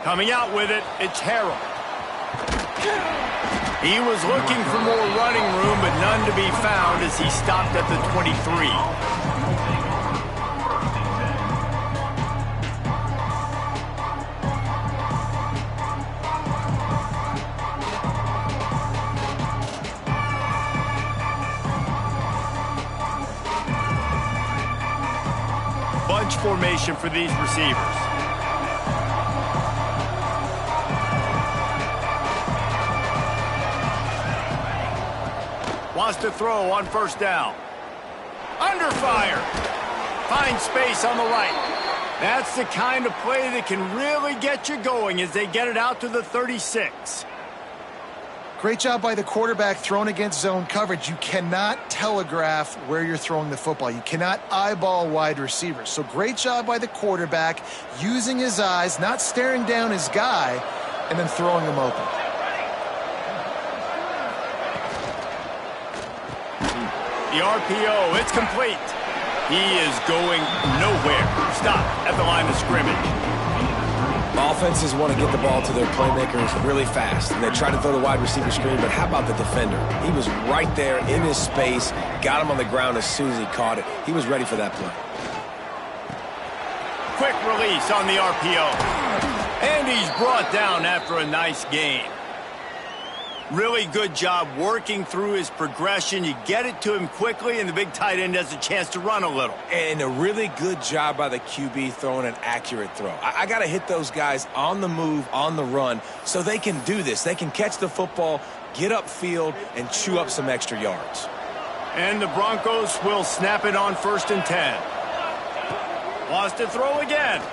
Coming out with it, it's Harrell. He was looking for more running room, but none to be found as he stopped at the 23. Bunch formation for these receivers. Wants to throw on first down. Under fire. Finds space on the right. That's the kind of play that can really get you going as they get it out to the 36. Great job by the quarterback thrown against zone coverage. You cannot telegraph where you're throwing the football. You cannot eyeball wide receivers. So great job by the quarterback using his eyes, not staring down his guy, and then throwing him open. The RPO, it's complete. He is going nowhere. Stop at the line of scrimmage. Offenses want to get the ball to their playmakers really fast, and they try to throw the wide receiver screen, but how about the defender? He was right there in his space, got him on the ground as soon as he caught it. He was ready for that play. Quick release on the RPO. And he's brought down after a nice gain. Really good job working through his progression. You get it to him quickly, and the big tight end has a chance to run a little. And a really good job by the QB throwing an accurate throw. I got to hit those guys on the move, on the run, so they can do this. They can catch the football, get upfield, and chew up some extra yards. And the Broncos will snap it on 1st and 10. Wants to throw again.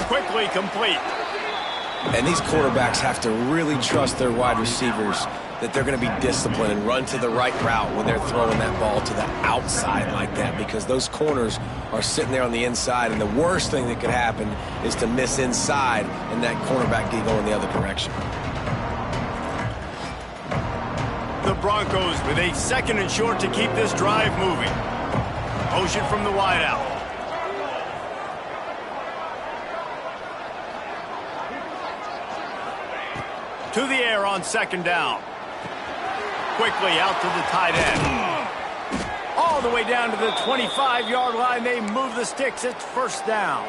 Quickly complete. And these quarterbacks have to really trust their wide receivers that they're going to be disciplined and run to the right route when they're throwing that ball to the outside like that, because those corners are sitting there on the inside, and the worst thing that could happen is to miss inside and that cornerback get going the other direction. The Broncos with a 2nd and short to keep this drive moving. Motion from the wideout. To the air on 2nd down. Quickly out to the tight end. All the way down to the 25-yard line. They move the sticks. It's 1st down.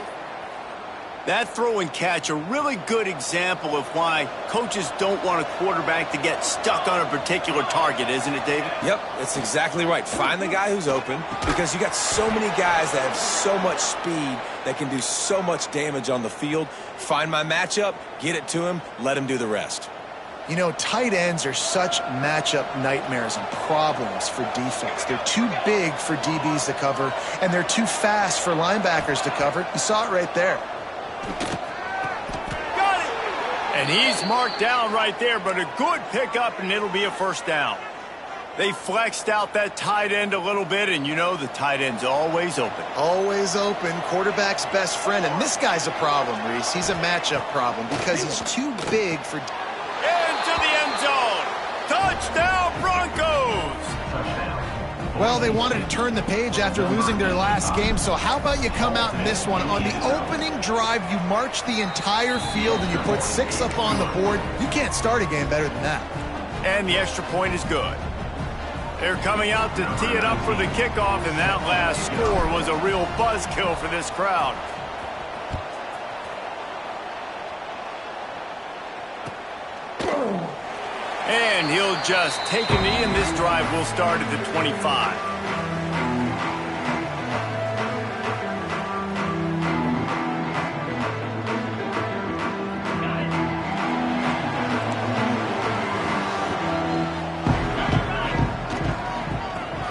That throw and catch, a really good example of why coaches don't want a quarterback to get stuck on a particular target, isn't it, David? Yep, that's exactly right. Find the guy who's open, because you got so many guys that have so much speed that can do so much damage on the field. Find my matchup, get it to him, let him do the rest. You know, tight ends are such matchup nightmares and problems for defense. They're too big for DBs to cover, and they're too fast for linebackers to cover. You saw it right there. Got it! And he's marked down right there, but a good pickup, and it'll be a 1st down. They flexed out that tight end a little bit, and you know the tight end's always open. Always open, quarterback's best friend, and this guy's a problem, Reese. He's a matchup problem because he's too big for... Into the end zone. Touchdown, Broncos! Well, they wanted to turn the page after losing their last game, so how about you come out in this one? On the opening drive, you march the entire field and you put 6 up on the board. You can't start a game better than that. And the extra point is good. They're coming out to tee it up for the kickoff, and that last score was a real buzzkill for this crowd. And he'll just take a knee, and this drive will start at the 25.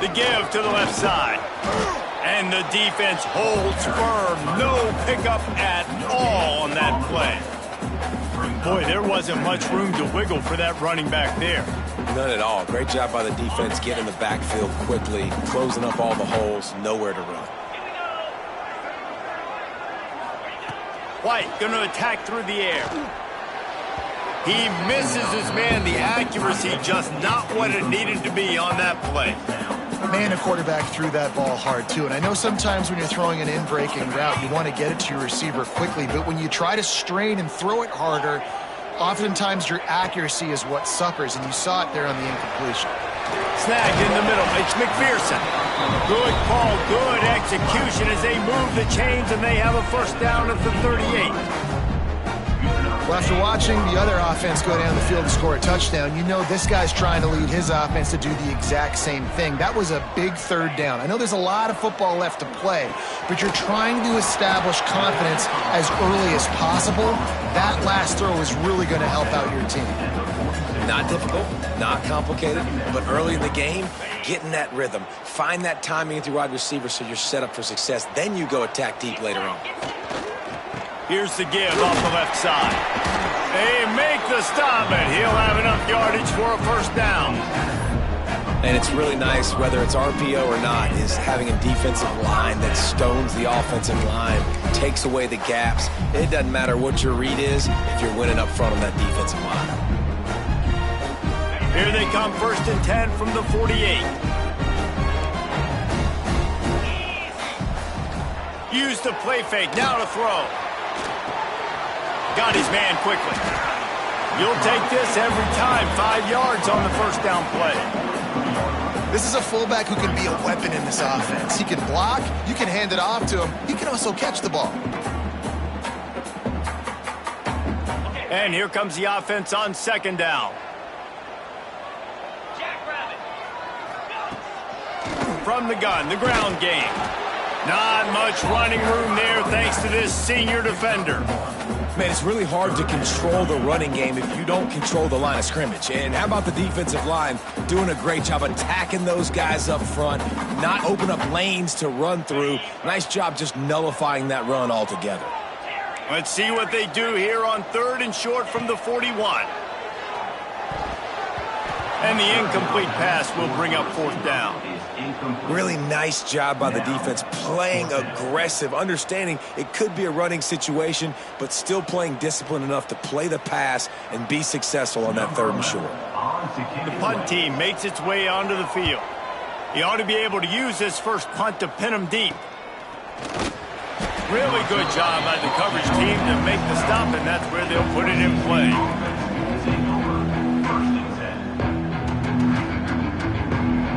The give to the left side. And the defense holds firm. No pickup at all on that play. Boy, there wasn't much room to wiggle for that running back there. None at all. Great job by the defense getting in the backfield quickly, closing up all the holes, nowhere to run. White going to attack through the air. He misses his man. The accuracy just not what it needed to be on that play. Man, the quarterback threw that ball hard, too. And I know sometimes when you're throwing an in-breaking route, you want to get it to your receiver quickly. But when you try to strain and throw it harder, oftentimes your accuracy is what suffers. And you saw it there on the incompletion. Snagged in the middle. It's McPherson. Good call, good execution as they move the chains, and they have a first down at the 38. Well, after watching the other offense go down the field to score a touchdown, you know this guy's trying to lead his offense to do the exact same thing. That was a big third down. I know there's a lot of football left to play, but you're trying to establish confidence as early as possible. That last throw is really going to help out your team. Not difficult, not complicated, but early in the game, get in that rhythm. Find that timing with your wide receiver so you're set up for success. Then you go attack deep later on. Here's the give off the left side. They make the stop, and he'll have enough yardage for a first down. And it's really nice, whether it's RPO or not, is having a defensive line that stones the offensive line, takes away the gaps. It doesn't matter what your read is if you're winning up front on that defensive line. Here they come, 1st and 10 from the 48. Use the play fake, now to throw. Got his man quickly. You'll take this every time. 5 yards on the first down play. This is a fullback who can be a weapon in this offense. He can block, you can hand it off to him, he can also catch the ball. And here comes the offense on 2nd down. From the gun, the ground game. Not much running room there thanks to this senior defender. Man, it's really hard to control the running game if you don't control the line of scrimmage. And how about the defensive line doing a great job attacking those guys up front, not open up lanes to run through. Nice job just nullifying that run altogether. Let's see what they do here on 3rd and short from the 41. And the incomplete pass will bring up 4th down. Really nice job by the defense, playing aggressive, understanding it could be a running situation, but still playing disciplined enough to play the pass and be successful on that 3rd and short. The punt team makes its way onto the field. He ought to be able to use this first punt to pin him deep. Really good job by the coverage team to make the stop, and that's where they'll put it in play.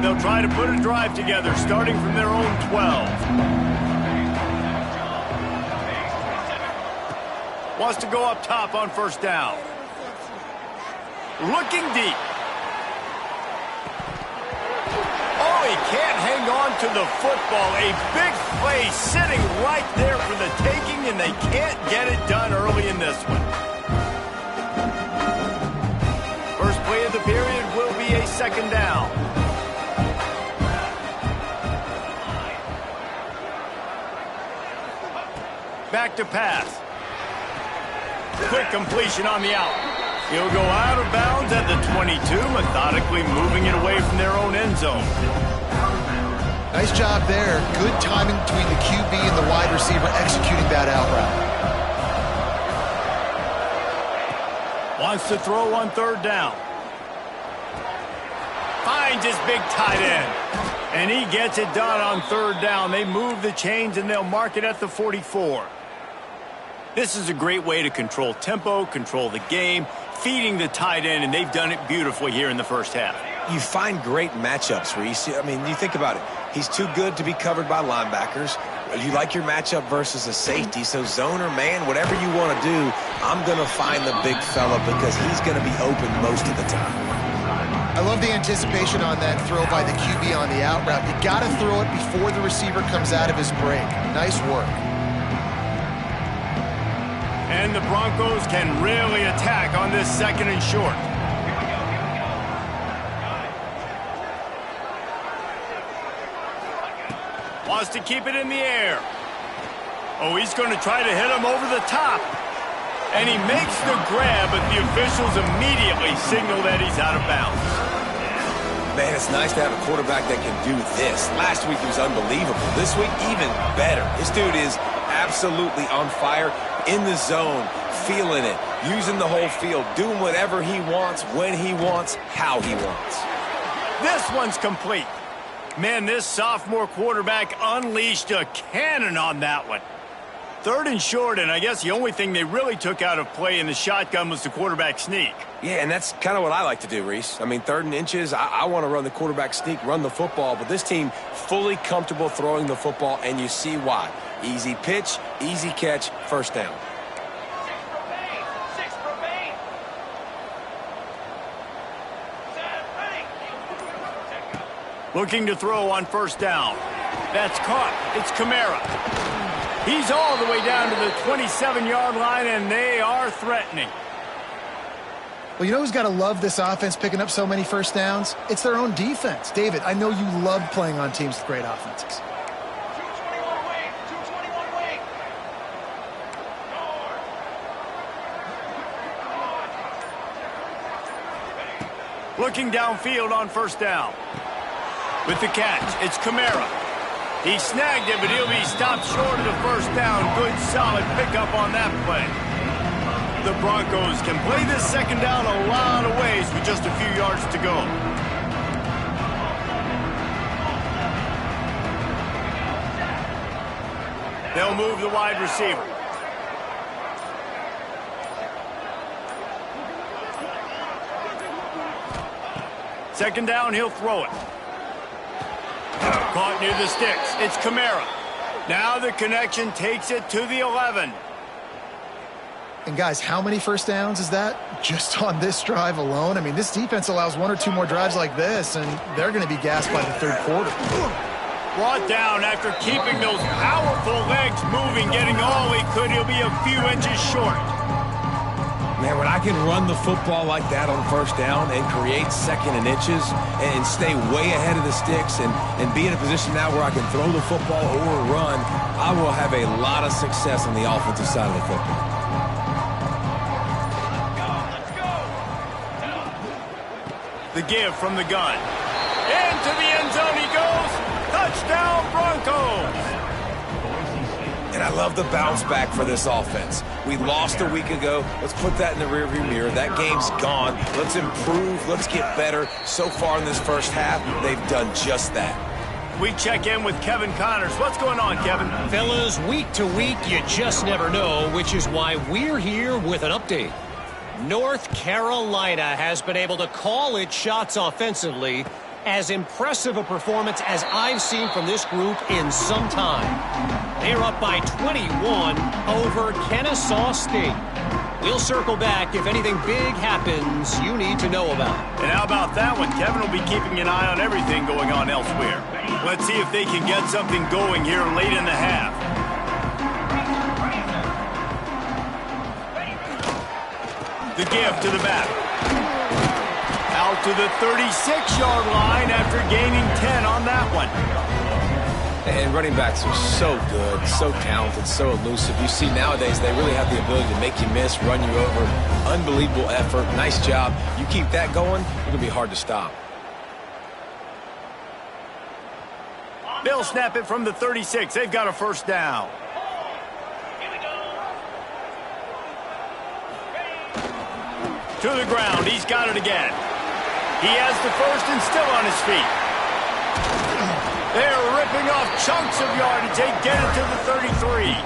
They'll try to put a drive together, starting from their own 12. Wants to go up top on 1st down. Looking deep. Oh, he can't hang on to the football. A big play sitting right there for the taking, and they can't get it done early in this one. First play of the period will be a 2nd down. Back to pass. Quick completion on the out. He'll go out of bounds at the 22, methodically moving it away from their own end zone. Nice job there. Good timing between the QB and the wide receiver executing that out route. Wants to throw on 3rd down. Finds his big tight end. And he gets it done on 3rd down. They move the chains and they'll mark it at the 44. This is a great way to control tempo, control the game, feeding the tight end, and they've done it beautifully here in the first half. You find great matchups where you see, I mean, you think about it. He's too good to be covered by linebackers. You like your matchup versus a safety, so zone or man, whatever you want to do, I'm going to find the big fella because he's going to be open most of the time. I love the anticipation on that throw by the QB on the out route. You got to throw it before the receiver comes out of his break. Nice work. And the Broncos can really attack on this 2nd and short. Wants to keep it in the air. Oh, he's going to try to hit him over the top. And he makes the grab, but the officials immediately signal that he's out of bounds. Man, it's nice to have a quarterback that can do this. Last week he was unbelievable. This week, even better. This dude is absolutely on fire, in the zone, feeling it, using the whole field, doing whatever he wants, when he wants, how he wants. This one's complete. Man, this sophomore quarterback unleashed a cannon on that one. 3rd and short, and I guess the only thing they really took out of play in the shotgun was the quarterback sneak. Yeah, and that's kind of what I like to do, Reese. I mean, 3rd and inches, I want to run the quarterback sneak, run the football, but this team fully comfortable throwing the football, and you see why. Easy pitch, easy catch, first down. Looking to throw on 1st down. That's caught. It's Kamara. He's all the way down to the 27-yard line, and they are threatening. Well, you know who's got to love this offense picking up so many 1st downs? It's their own defense. David, I know you love playing on teams with great offenses. Looking downfield on 1st down. With the catch, it's Kamara. He snagged it, but he'll be stopped short of the 1st down. Good, solid pickup on that play. The Broncos can play this 2nd down a lot of ways with just a few yards to go. They'll move the wide receiver. Second down, he'll throw it. Caught near the sticks. It's Kamara. Now the connection takes it to the 11. And guys, how many 1st downs is that just on this drive alone? I mean, this defense allows 1 or 2 more drives like this, and they're going to be gassed by the 3rd quarter. Brought down after keeping those powerful legs moving, getting all he could. He'll be a few inches short. Man, when I can run the football like that on 1st down and create 2nd and inches and stay way ahead of the sticks and be in a position now where I can throw the football or run, I will have a lot of success on the offensive side of the football. The give from the gun. Into the end zone he goes. Touchdown, Broncos. And I love the bounce back for this offense. We lost a week ago. Let's put that in the rearview mirror. That game's gone. Let's improve. Let's get better. So far in this 1st half, they've done just that. We check in with Kevin Connors. What's going on, Kevin? Fellas, week to week, you just never know, which is why we're here with an update. North Carolina has been able to call its shots offensively. As impressive a performance as I've seen from this group in some time. They're up by 21 over Kennesaw State. We'll circle back if anything big happens you need to know about. And how about that one? Kevin will be keeping an eye on everything going on elsewhere. Let's see if they can get something going here late in the half. The give to the back. Out to the 36-yard line after gaining 10 on that one. And running backs are so good, so talented, so elusive. You see nowadays they really have the ability to make you miss, run you over. Unbelievable effort. Nice job. You keep that going, it's going to be hard to stop. They'll snap it from the 36. They've got a 1st down. To the ground. He's got it again. He has the 1st and still on his feet. They're ripping off chunks of yardage. They get it to the 33.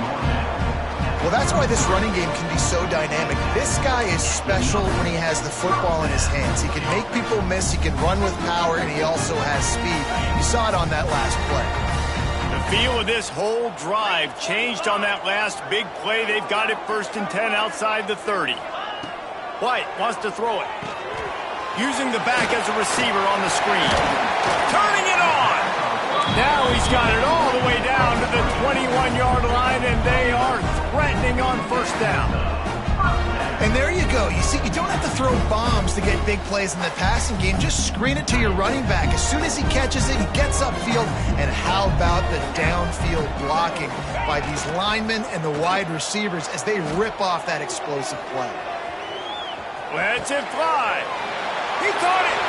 Well, that's why this running game can be so dynamic. This guy is special when he has the football in his hands. He can make people miss, he can run with power, and he also has speed. You saw it on that last play. The feel of this whole drive changed on that last big play. They've got it 1st and 10 outside the 30. White wants to throw it. Using the back as a receiver on the screen. Turning it on. Now he's got it all the way down to the 21-yard line, and they are threatening on 1st down. And there you go. You see, you don't have to throw bombs to get big plays in the passing game. Just screen it to your running back. As soon as he catches it, he gets upfield. And how about the downfield blocking by these linemen and the wide receivers as they rip off that explosive play? Lets it fly. He caught it.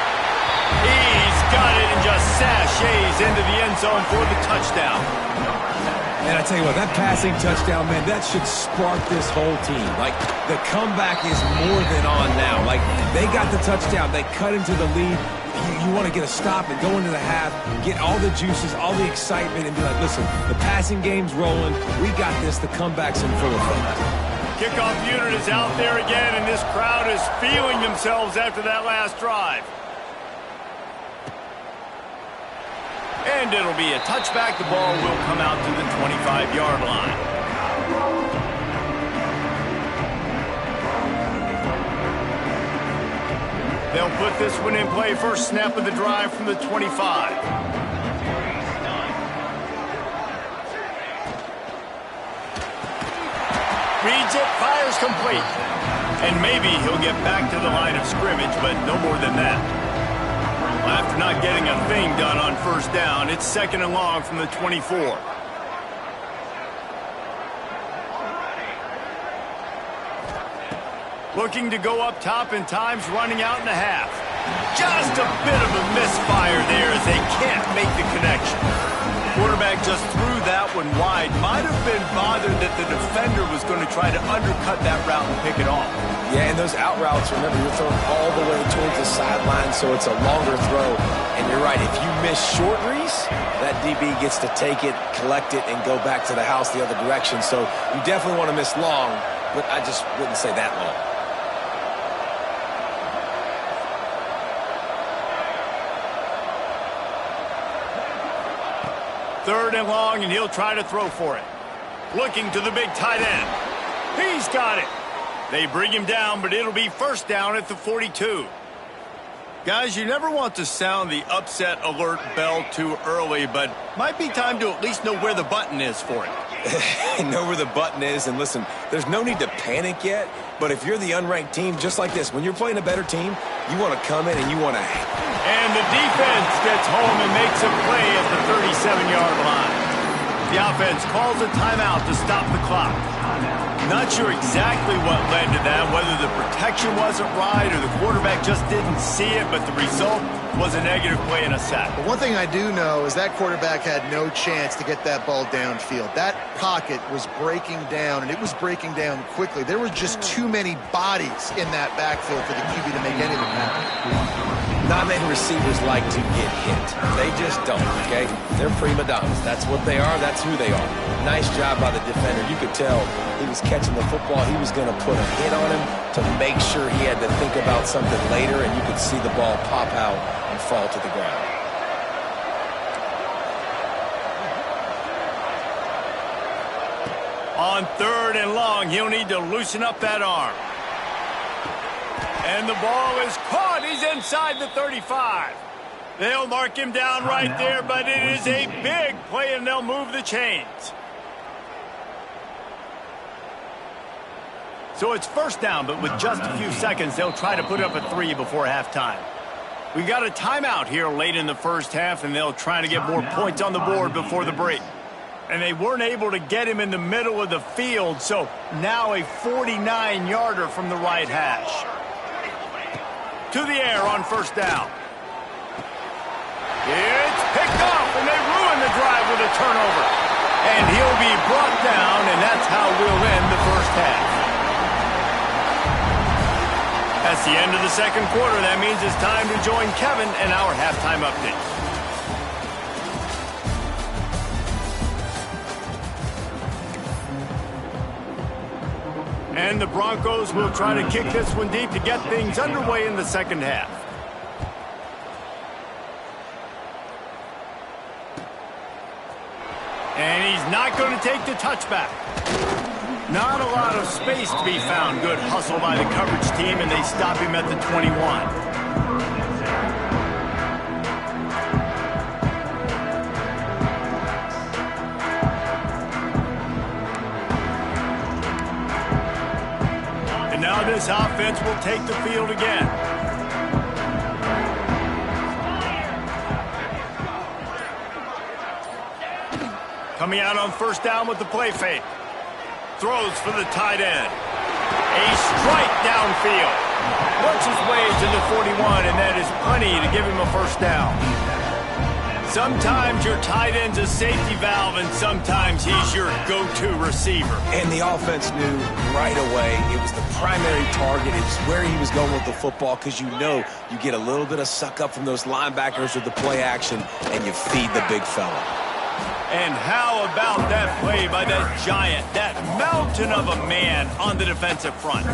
He's got it and just sashays into the end zone for the touchdown. And I tell you what, that passing touchdown, man, that should spark this whole team. Like, the comeback is more than on now. Like, they got the touchdown. They cut into the lead. you want to get a stop and go into the half, get all the juices, all the excitement, and be like, listen, the passing game's rolling. We got this. The comeback's in full effect. Kickoff unit is out there again, and this crowd is feeling themselves after that last drive. And it'll be a touchback. The ball will come out to the 25-yard line. They'll put this one in play. First snap of the drive from the 25. Reads it, fires complete. And maybe he'll get back to the line of scrimmage, but no more than that. After not getting a thing done on first down, it's 2nd and long from the 24. Looking to go up top, and time's running out in the half. Just a bit of a misfire there as they can't make the connection. Quarterback just threw that one wide. Might have been bothered that the defender was going to try to undercut that route and pick it off. Yeah, and those out routes, remember, you're throwing all the way towards the sideline, so it's a longer throw. And you're right, if you miss short, Reese, that DB gets to take it, collect it, and go back to the house the other direction. So you definitely want to miss long, but I just wouldn't say that long. Third and long, and he'll try to throw for it. Looking to the big tight end. He's got it. They bring him down, but it'll be first down at the 42. Guys, you never want to sound the upset alert bell too early, but might be time to at least know where the button is for it. Know where the button is, and listen, there's no need to panic yet, but if you're the unranked team, just like this, when you're playing a better team, you want to come in and you want to... And the defense gets home and makes a play at the 37-yard line. The offense calls a timeout to stop the clock. Not sure exactly what led to that, whether the protection wasn't right or the quarterback just didn't see it, but the result was a negative play and a sack. But one thing I do know is that quarterback had no chance to get that ball downfield. That pocket was breaking down, and it was breaking down quickly. There were just too many bodies in that backfield for the QB to make anything happen. Not many receivers like to get hit. They just don't, okay? They're prima donnas. That's what they are. That's who they are. Nice job by the defender. You could tell he was catching the football. He was going to put a hit on him to make sure he had to think about something later, and you could see the ball pop out and fall to the ground. On third and long, he'll need to loosen up that arm. And the ball is caught. He's inside the 35. They'll mark him down right there, but it is a big play, and they'll move the chains. So it's first down, but with just a few seconds, they'll try to put up a 3 before halftime. We got a timeout here late in the first half, and they'll try to get more points on the board before the break. And they weren't able to get him in the middle of the field, so now a 49-yarder from the right hash. To the air on first down. It's picked off, and they ruin the drive with a turnover. And he'll be brought down, and that's how we'll end the first half. That's the end of the second quarter. That means it's time to join Kevin and our halftime update. And the Broncos will try to kick this one deep to get things underway in the second half. And he's not going to take the touchback. Not a lot of space to be found. Good hustle by the coverage team, and they stop him at the 21. Now this offense will take the field again. Coming out on first down with the play fake. Throws for the tight end. A strike downfield. Works his way to the 41, and that is plenty to give him a first down. Sometimes your tight end's a safety valve, and sometimes he's your go-to receiver. And the offense knew right away it was the primary target. It's where he was going with the football, because you know you get a little bit of suck up from those linebackers with the play action, and you feed the big fella. And how about that play by that giant, that mountain of a man on the defensive front?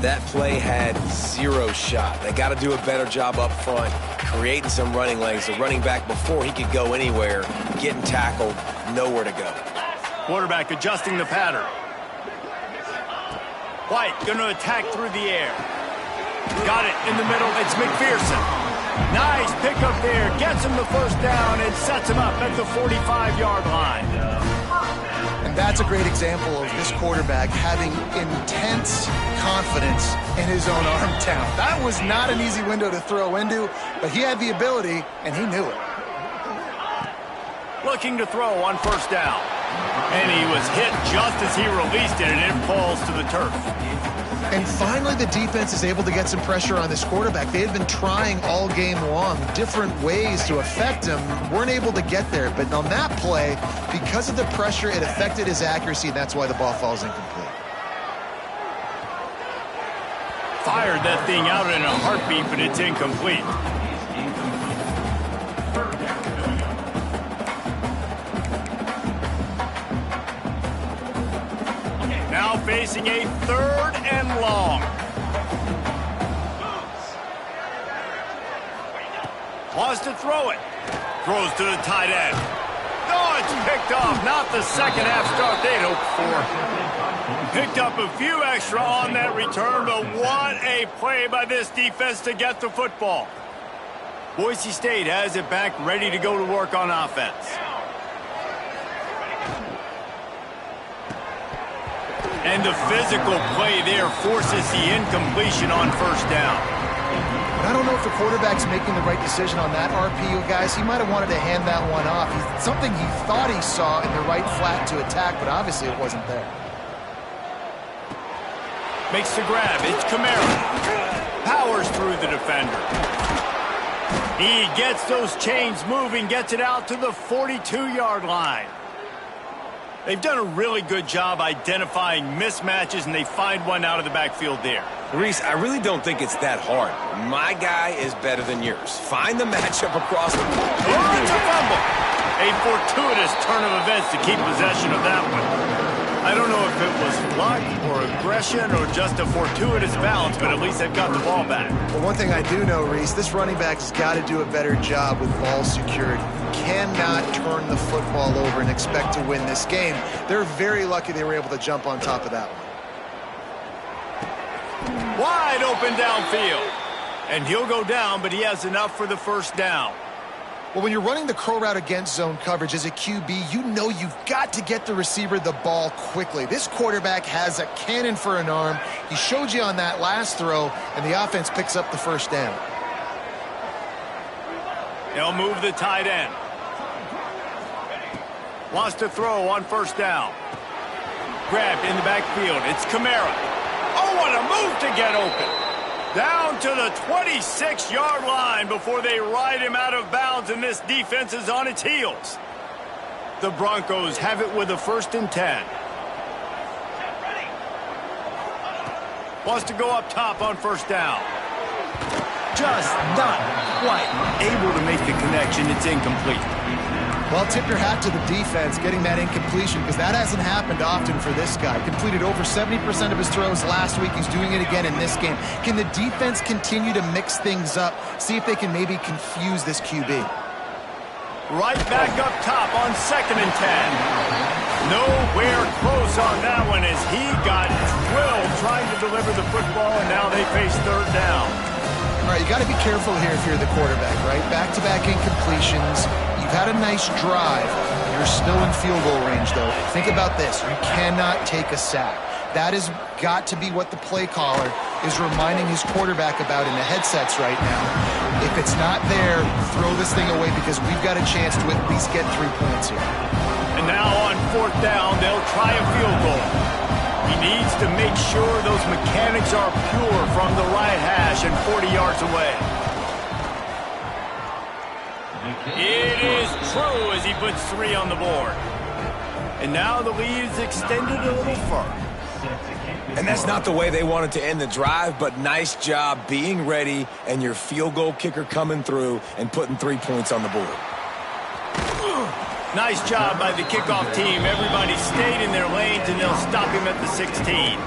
That play had zero shot. They got to do a better job up front, creating some running lanes. The running back, before he could go anywhere, getting tackled, nowhere to go. Quarterback adjusting the pattern. White going to attack through the air. Got it in the middle. It's McPherson. Nice pickup there. Gets him the first down and sets him up at the 45-yard line. And that's a great example of this quarterback having intense confidence in his own arm talent. That was not an easy window to throw into, but he had the ability, and he knew it. Looking to throw on first down. And he was hit just as he released it, and it falls to the turf. And finally, the defense is able to get some pressure on this quarterback. They had been trying all game long different ways to affect him, weren't able to get there. But on that play, because of the pressure, it affected his accuracy, and that's why the ball falls incomplete. Fired that thing out in a heartbeat, but it's incomplete. Now facing a 3rd and long. Wants to throw it. Throws to the tight end. Oh, it's picked off. Not the second half start they'd hoped for. Picked up a few extra on that return, but what a play by this defense to get the football. Boise State has it back, ready to go to work on offense. And the physical play there forces the incompletion on first down. I don't know if the quarterback's making the right decision on that RPO, guys. He might have wanted to hand that one off. Something he thought he saw in the right flat to attack, but obviously it wasn't there. Makes the grab. It's Kamara. Powers through the defender. He gets those chains moving, gets it out to the 42-yard line. They've done a really good job identifying mismatches, and they find one out of the backfield there. Reese, I really don't think it's that hard. My guy is better than yours. Find the matchup across the board. Oh, it's a fumble. A fortuitous turn of events to keep possession of that one. I don't know if it was luck or aggression or just a fortuitous bounce, but at least they've got the ball back. Well, one thing I do know, Reese, this running back's got to do a better job with ball security. You cannot turn the football over and expect to win this game. They're very lucky they were able to jump on top of that one. Wide open downfield. And he'll go down, but he has enough for the first down. Well, when you're running the curl route against zone coverage as a QB, you know you've got to get the receiver the ball quickly. This quarterback has a cannon for an arm. He showed you on that last throw, and the offense picks up the first down. They'll move the tight end. Wants to throw on first down. Grabbed in the backfield. It's Kamara. Oh, what a move to get open. Down to the 26-yard line before they ride him out of bounds, and this defense is on its heels. The Broncos have it with a 1st and 10. Wants to go up top on first down. Just not quite able to make the connection. It's incomplete. Well, tip your hat to the defense getting that incompletion, because that hasn't happened often for this guy. Completed over 70% of his throws last week. He's doing it again in this game. Can the defense continue to mix things up? See if they can maybe confuse this QB. Right back up top on 2nd and 10. Nowhere close on that one as he got drilled trying to deliver the football, and now they face 3rd down. All right, you got to be careful here if you're the quarterback, right? Back-to-back incompletions. You've had a nice drive. You're still in field goal range, though. Think about this. You cannot take a sack. That has got to be what the play caller is reminding his quarterback about in the headsets right now. If it's not there, throw this thing away, because we've got a chance to at least get 3 points here. And now on 4th down, they'll try a field goal. He needs to make sure those mechanics are pure from the right hash and 40 yards away. It is true as he puts 3 on the board. And now the lead is extended a little further. And that's not the way they wanted to end the drive, but nice job being ready and your field goal kicker coming through and putting 3 points on the board. Nice job by the kickoff team. Everybody stayed in their lanes, and they'll stop him at the 16.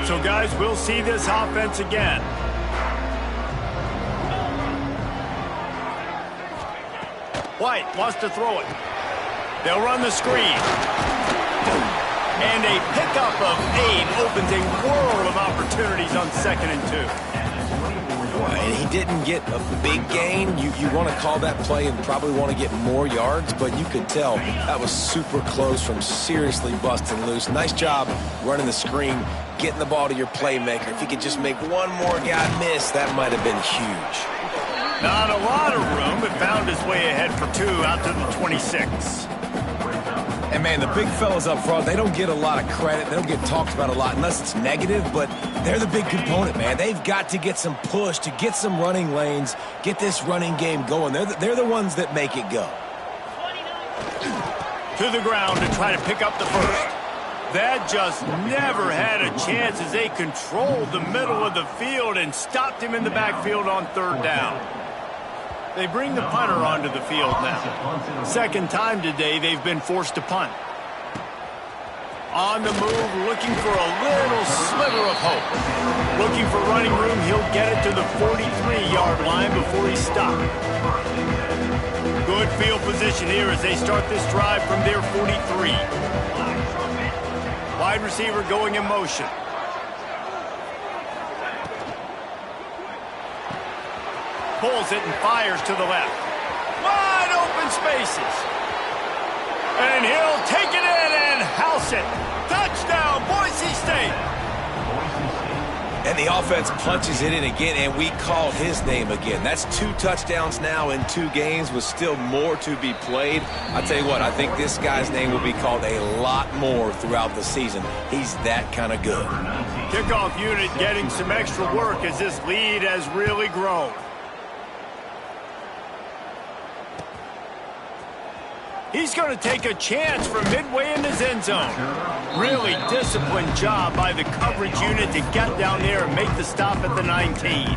So, guys, we'll see this offense again. White wants to throw it. They'll run the screen. And a pickup of 8 opens a world of opportunities on 2nd and 2. And he didn't get a big gain. You want to call that play and probably want to get more yards, but you could tell that was super close from seriously busting loose. Nice job running the screen, getting the ball to your playmaker. If you could just make one more guy miss, that might have been huge. Not a lot of room, but found his way ahead for 2 out to the 26. And, man, the big fellas up front, they don't get a lot of credit. They don't get talked about a lot unless it's negative, but they're the big component, man. They've got to get some push, to get some running lanes, get this running game going. They're the ones that make it go. To the ground to try to pick up the first. That just never had a chance as they controlled the middle of the field and stopped him in the backfield on 3rd down. They bring the punter onto the field now. Second time today they've been forced to punt. On the move, looking for a little sliver of hope. Looking for running room, he'll get it to the 43-yard line before he's stopped. Good field position here as they start this drive from their 43. Wide receiver going in motion. Pulls it and fires to the left. Wide open spaces. And he'll take it in and house it. Touchdown, Boise State. And the offense punches it in again, and we called his name again. That's 2 touchdowns now in 2 games with still more to be played. I'll tell you what, I think this guy's name will be called a lot more throughout the season. He's that kind of good. Kickoff unit getting some extra work as this lead has really grown. He's going to take a chance from midway in his end zone. Really disciplined job by the coverage unit to get down there and make the stop at the 19.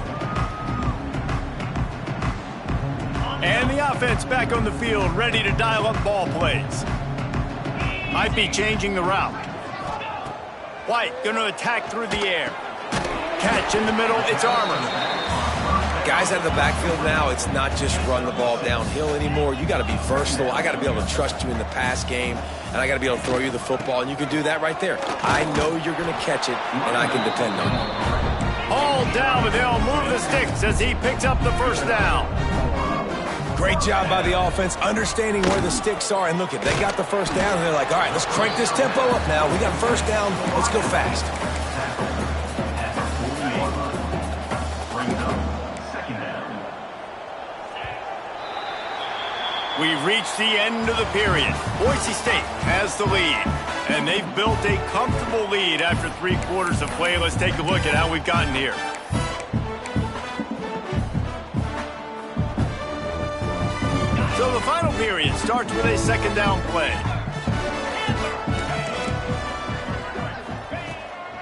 And the offense back on the field, ready to dial up ball plays. Might be changing the route. White going to attack through the air. Catch in the middle, it's Armour. Guys out of the backfield now, it's not just run the ball downhill anymore. You got to be versatile. I got to be able to trust you in the pass game, and I got to be able to throw you the football, and you can do that right there. I know you're going to catch it, and I can depend on it. All down, but they'll move the sticks as he picks up the 1st down. Great job by the offense, understanding where the sticks are, and look, they got the 1st down, and they're like, all right, let's crank this tempo up now. We got 1st down. Let's go fast. We've reached the end of the period. Boise State has the lead, and they've built a comfortable lead after 3 quarters of play. Let's take a look at how we've gotten here. So the final period starts with a 2nd down play.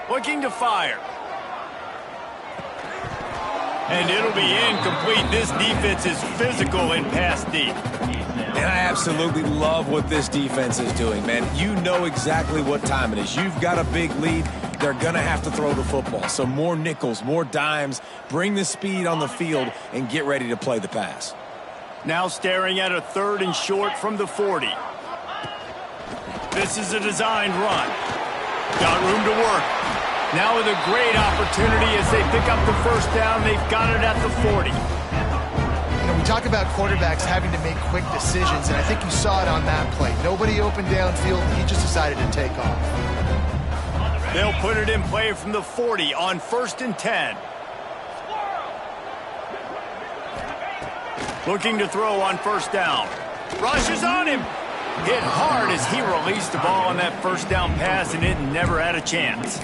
Looking to fire. And it'll be incomplete. This defense is physical and pass deep. And I absolutely love what this defense is doing, man. You know exactly what time it is. You've got a big lead. They're going to have to throw the football. So more nickels, more dimes, bring the speed on the field, and get ready to play the pass. Now staring at a 3rd and short from the 40. This is a designed run. Got room to work. Now with a great opportunity as they pick up the 1st down. They've got it at the 40. We talk about quarterbacks having to make quick decisions, and I think you saw it on that play. Nobody opened downfield, and he just decided to take off. They'll put it in play from the 40 on 1st and 10. Looking to throw on first down. Rushes on him. Hit hard as he released the ball on that first down pass, and it never had a chance.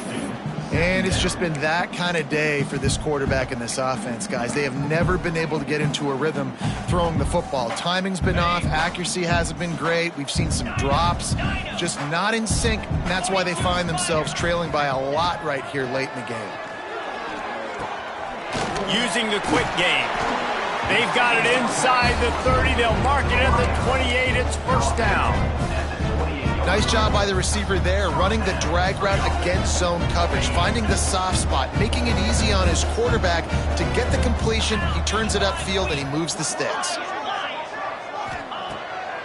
And it's just been that kind of day for this quarterback and this offense, guys. They have never been able to get into a rhythm throwing the football. Timing's been off. Accuracy hasn't been great. We've seen some drops. Just not in sync, and that's why they find themselves trailing by a lot right here late in the game. Using the quick game. They've got it inside the 30. They'll mark it at the 28. It's first down. Nice job by the receiver there, running the drag route against zone coverage, finding the soft spot, making it easy on his quarterback to get the completion. He turns it upfield, and he moves the sticks.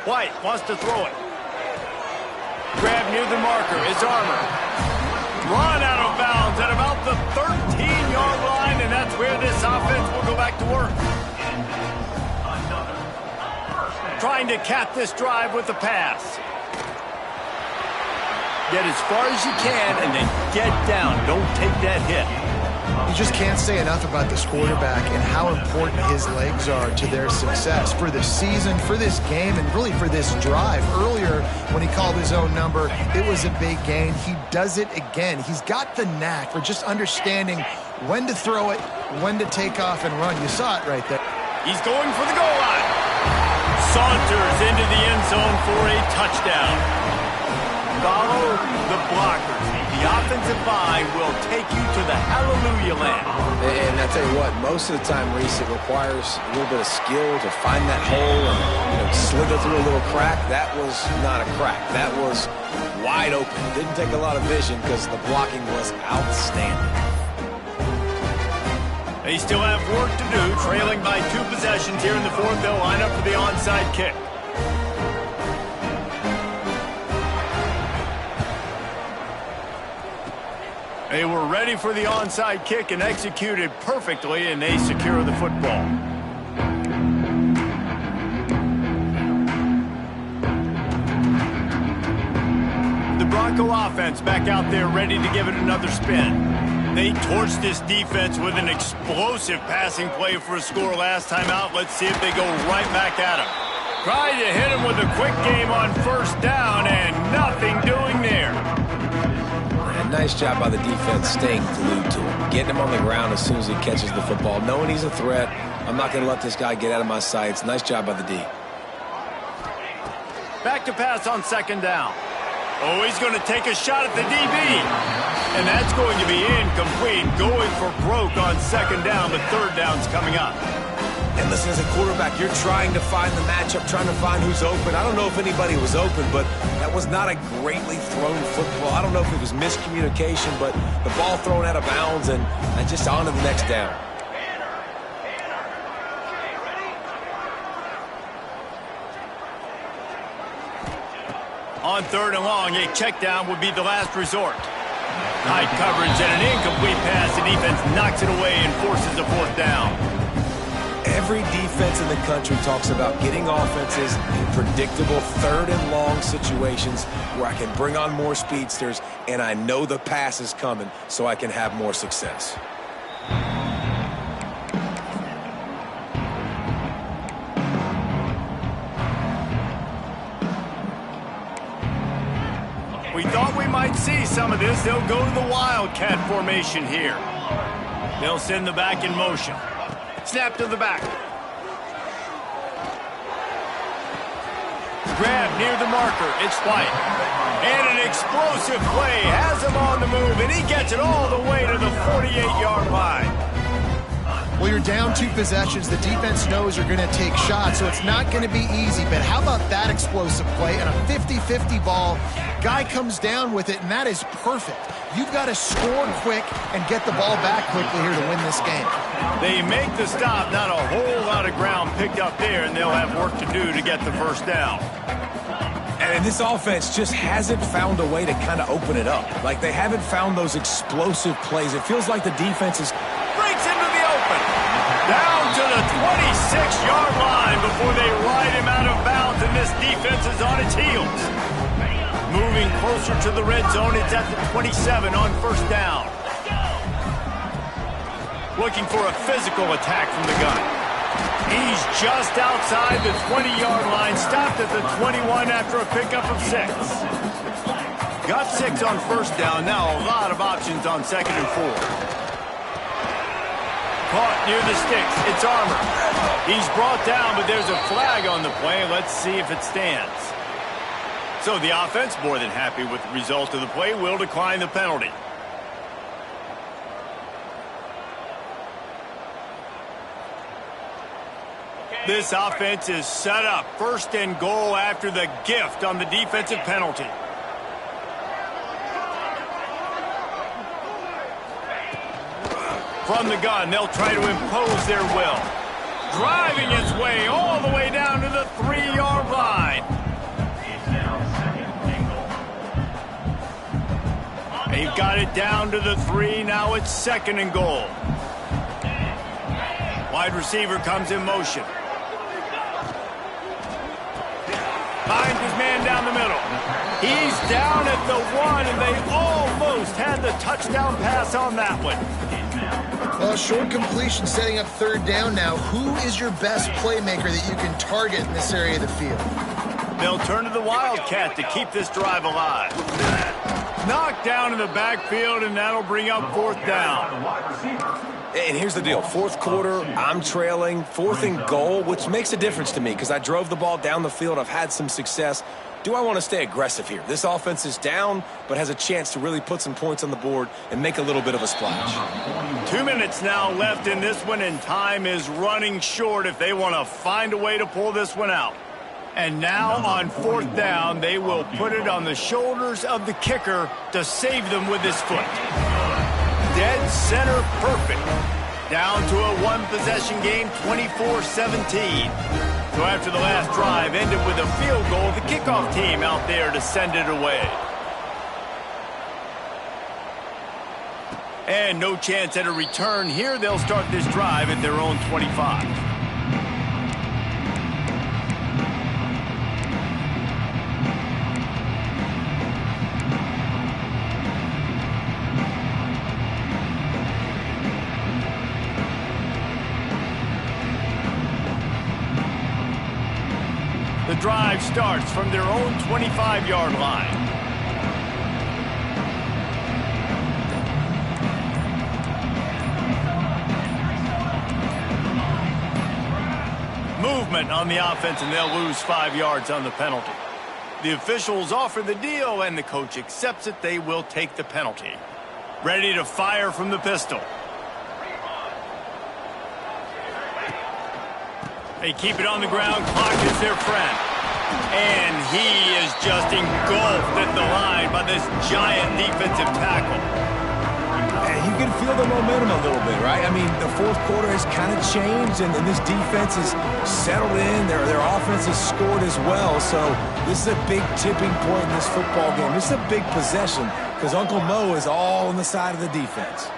White wants to throw it. Grab near the marker. It's Armour. Run out of bounds at about the 13-yard line, and that's where this offense will go back to work. Trying to cap this drive with the pass. Get as far as you can and then get down. Don't take that hit. You just can't say enough about this quarterback and how important his legs are to their success for the season, for this game, and really for this drive. Earlier, when he called his own number, it was a big gain. He does it again. He's got the knack for just understanding when to throw it, when to take off and run. You saw it right there. He's going for the goal line. Saunters into the end zone for a touchdown. Follow the blockers. The offensive line will take you to the hallelujah land. And I tell you what, most of the time, Reese, it requires a little bit of skill to find that hole and slither through a little crack. That was not a crack. That was wide open. Didn't take a lot of vision because the blocking was outstanding. They still have work to do, trailing by 2 possessions here in the fourth. They'll line up for the onside kick. They were ready for the onside kick and executed perfectly, and they secure the football. The Bronco offense back out there ready to give it another spin. They torched this defense with an explosive passing play for a score last time out. Let's see if they go right back at him. Tried to hit him with a quick game on first down, and nothing doing there. Nice job by the defense staying glued to him, getting him on the ground as soon as he catches the football, knowing he's a threat. I'm not going to let this guy get out of my sights. Nice job by the D. Back to pass on second down. Oh, he's going to take a shot at the DB. And that's going to be incomplete. Going for broke on second down. The third down's coming up. And listen, as a quarterback, you're trying to find the matchup, trying to find who's open. I don't know if anybody was open, but that was not a greatly thrown football. I don't know if it was miscommunication, but the ball thrown out of bounds and just on to the next down. On third and long, a check down would be the last resort. Tight coverage and an incomplete pass. The defense knocks it away and forces a fourth down. Every defense in the country talks about getting offenses in predictable third and long situations where I can bring on more speedsters and I know the pass is coming so I can have more success. We thought we might see some of this. They'll go to the Wildcat formation here. They'll send the back in motion. Snap to the back. Grab near the marker. It's White. And an explosive play. Has him on the move, and he gets it all the way to the 48-yard line. Well, you're down 2 possessions. The defense knows you're going to take shots, so it's not going to be easy. But how about that explosive play and a 50-50 ball? Guy comes down with it, and that is perfect. You've got to score quick and get the ball back quickly here to win this game. They make the stop. Not a whole lot of ground picked up there, and they'll have work to do to get the first down. And this offense just hasn't found a way to kind of open it up. Like, they haven't found those explosive plays. It feels like the defense is... Breaks into the open. Down to the 26-yard line before they ride him out of bounds, and this defense is on its heels. Moving closer to the red zone, it's at the 27 on first down. Looking for a physical attack from the gun. He's just outside the 20-yard line, stopped at the 21 after a pickup of 6. Got 6 on first down, now a lot of options on 2nd and 4. Caught near the sticks, it's Armour. He's brought down, but there's a flag on the play. Let's see if it stands. So the offense, more than happy with the result of the play, will decline the penalty. This offense is set up. 1st and goal after the gift on the defensive penalty. From the gun, they'll try to impose their will. Driving its way all the way down to the 3-yard line. They've got it down to the 3. Now it's 2nd and goal. Wide receiver comes in motion. Finds his man down the middle. He's down at the 1, and they almost had the touchdown pass on that one. Well, short completion setting up 3rd down now. Who is your best playmaker that you can target in this area of the field? They'll turn to the Wildcat to keep this drive alive. Knocked down in the backfield, and that'll bring up 4th down. And here's the deal. 4th quarter, I'm trailing. 4th and goal, which makes a difference to me because I drove the ball down the field. I've had some success. Do I want to stay aggressive here? This offense is down, but has a chance to really put some points on the board and make a little bit of a splash. 2 minutes now left in this one, and time is running short if they want to find a way to pull this one out. And now on 4th down, they will put it on the shoulders of the kicker to save them with his foot. Dead center perfect. Down to a 1-possession game, 24-17. So after the last drive ended with a field goal, the kickoff team out there to send it away. And no chance at a return here. They'll start this drive at their own 25. The drive starts from their own 25-yard line. Movement on the offense, and they'll lose 5 yards on the penalty. The officials offer the deal, and the coach accepts it. They will take the penalty. Ready to fire from the pistol. They keep it on the ground. Clock is their friend. And he is just engulfed at the line by this giant defensive tackle. And you can feel the momentum a little bit, right? I mean, the 4th quarter has kind of changed, and this defense is settled in. Their offense has scored as well. So this is a big tipping point in this football game. This is a big possession because Uncle Mo is all on the side of the defense.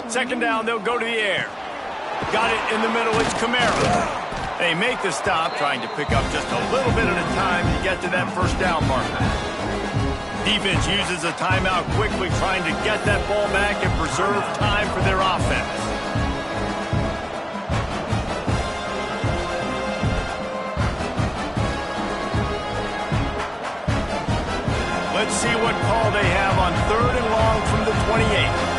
Second down, they'll go to the air. Got it in the middle, it's Kamara. They make the stop, trying to pick up just a little bit at a time to get to that 1st down mark. Defense uses a timeout quickly, trying to get that ball back and preserve time for their offense. Let's see what call they have on 3rd and long from the 28.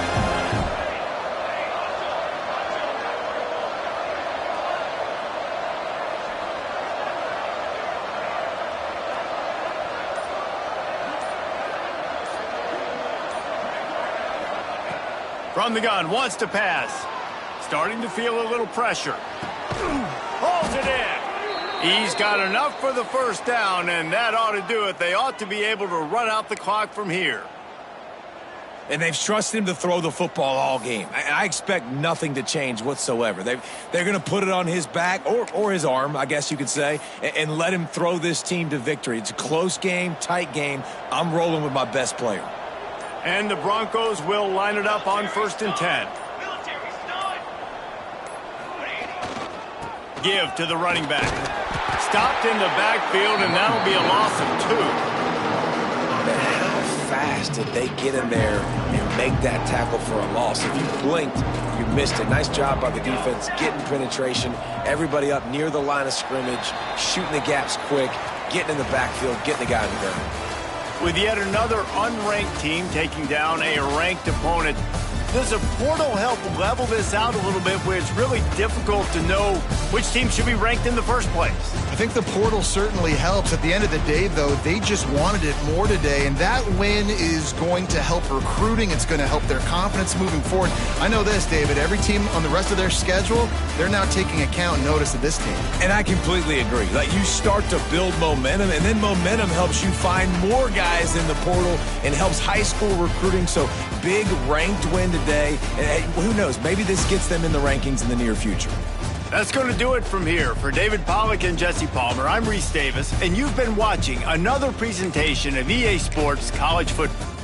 From the gun, wants to pass. Starting to feel a little pressure. Holds it in. He's got enough for the 1st down, and that ought to do it. They ought to be able to run out the clock from here. And they've trusted him to throw the football all game. I expect nothing to change whatsoever. They're going to put it on his back, or his arm, I guess you could say, and let him throw this team to victory. It's a close game, tight game. I'm rolling with my best player. And the Broncos will line it up on 1st and 10. give to the running back. Stopped in the backfield, and that'll be a loss of 2. How fast did they get in there and make that tackle for a loss? If you blinked, you missed it. Nice job by the defense getting penetration. Everybody up near the line of scrimmage, shooting the gaps quick, getting in the backfield, getting the guy in the ground. With yet another unranked team taking down a ranked opponent, does a portal help level this out a little bit where it's really difficult to know which team should be ranked in the first place? I think the portal certainly helps. At the end of the day, though, they just wanted it more today, and that win is going to help recruiting. It's going to help their confidence moving forward. I know this, David, every team on the rest of their schedule, they're now taking account and notice of this team. And I completely agree. Like, you start to build momentum, and then momentum helps you find more guys in the portal and helps high school recruiting. So big ranked win today. And who knows, maybe this gets them in the rankings in the near future. That's going to do it from here. For David Pollack and Jesse Palmer, I'm Reese Davis, and you've been watching another presentation of EA Sports College Football.